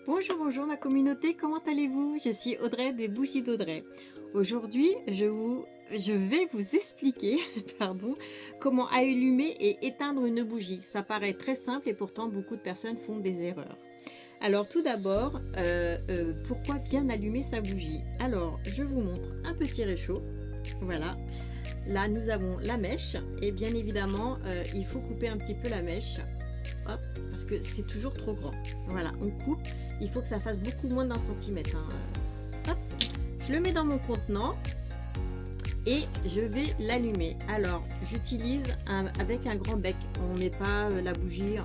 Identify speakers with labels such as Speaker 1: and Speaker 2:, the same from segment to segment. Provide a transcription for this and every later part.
Speaker 1: Bonjour, bonjour ma communauté, comment allez-vous? Je suis Audrey des Bougies d'Audrey. Aujourd'hui, je vais vous expliquer pardon, comment allumer et éteindre une bougie. Ça paraît très simple et pourtant beaucoup de personnes font des erreurs. Alors tout d'abord, pourquoi bien allumer sa bougie? Alors, je vous montre un petit réchaud. Voilà. Là, nous avons la mèche et bien évidemment, il faut couper un petit peu la mèche. Hop, parce que c'est toujours trop grand. Voilà, on coupe. Il faut que ça fasse beaucoup moins d'un centimètre. Hop, je le mets dans mon contenant et je vais l'allumer. Alors, j'utilise avec un grand bec. On ne met pas la bougie,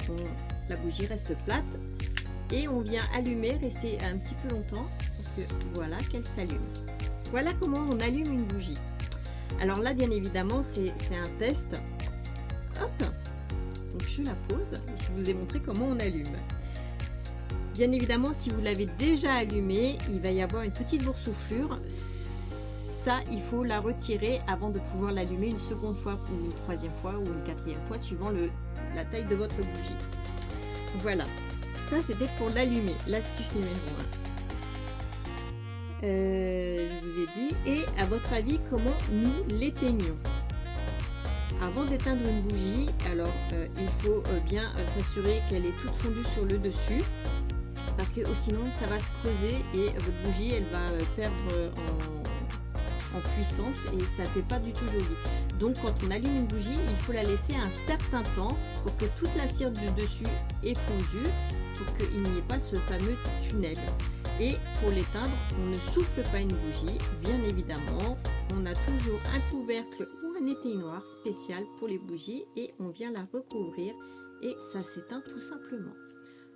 Speaker 1: la bougie reste plate. Et on vient allumer, rester un petit peu longtemps, parce que voilà qu'elle s'allume. Voilà comment on allume une bougie. Alors là, bien évidemment, c'est un test. Hop, donc je la pose, je vous ai montré comment on allume. Bien évidemment, si vous l'avez déjà allumé, il va y avoir une petite boursouflure. Ça, il faut la retirer avant de pouvoir l'allumer une seconde fois, ou une troisième fois, ou une quatrième fois, suivant la taille de votre bougie. Voilà, ça c'était pour l'allumer, l'astuce numéro 1. Je vous ai dit, et à votre avis, comment nous l'éteignons? Avant d'éteindre une bougie, alors il faut bien s'assurer qu'elle est toute fondue sur le dessus, parce que sinon ça va se creuser et votre bougie elle va perdre en puissance et ça fait pas du tout joli. Donc quand on allume une bougie, il faut la laisser un certain temps pour que toute la cire du dessus est fondue, pour qu'il n'y ait pas ce fameux tunnel. Et pour l'éteindre, on ne souffle pas une bougie, bien évidemment. On a toujours un couvercle ou un éteignoir spécial pour les bougies et on vient la recouvrir et ça s'éteint tout simplement.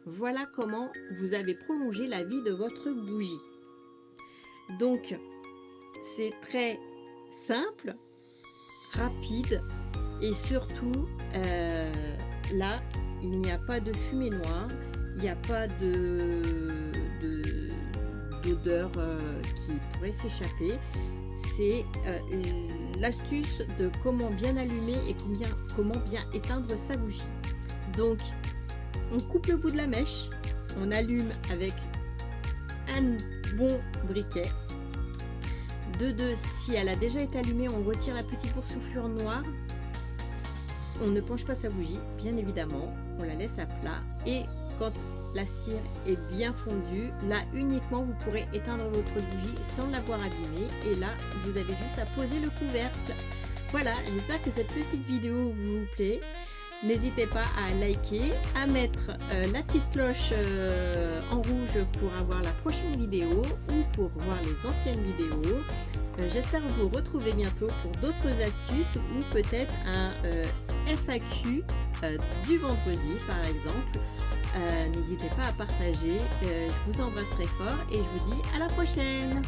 Speaker 1: Voilà comment vous avez prolongé la vie de votre bougie. Donc, c'est très simple, rapide et surtout, là, il n'y a pas de fumée noire, il n'y a pas d'odeur qui pourrait s'échapper. C'est l'astuce de comment bien allumer et comment bien éteindre sa bougie. Donc, on coupe le bout de la mèche, on allume avec un bon briquet. De deux, si elle a déjà été allumée, on retire la petite boursouflure noire. On ne penche pas sa bougie, bien évidemment, on la laisse à plat et quand la cire est bien fondue, là uniquement vous pourrez éteindre votre bougie sans l'avoir abîmée et là vous avez juste à poser le couvercle. Voilà, j'espère que cette petite vidéo vous plaît. N'hésitez pas à liker, à mettre la petite cloche en rouge pour avoir la prochaine vidéo ou pour voir les anciennes vidéos. J'espère vous retrouver bientôt pour d'autres astuces ou peut-être un FAQ du vendredi par exemple. N'hésitez pas à partager, je vous embrasse très fort et je vous dis à la prochaine.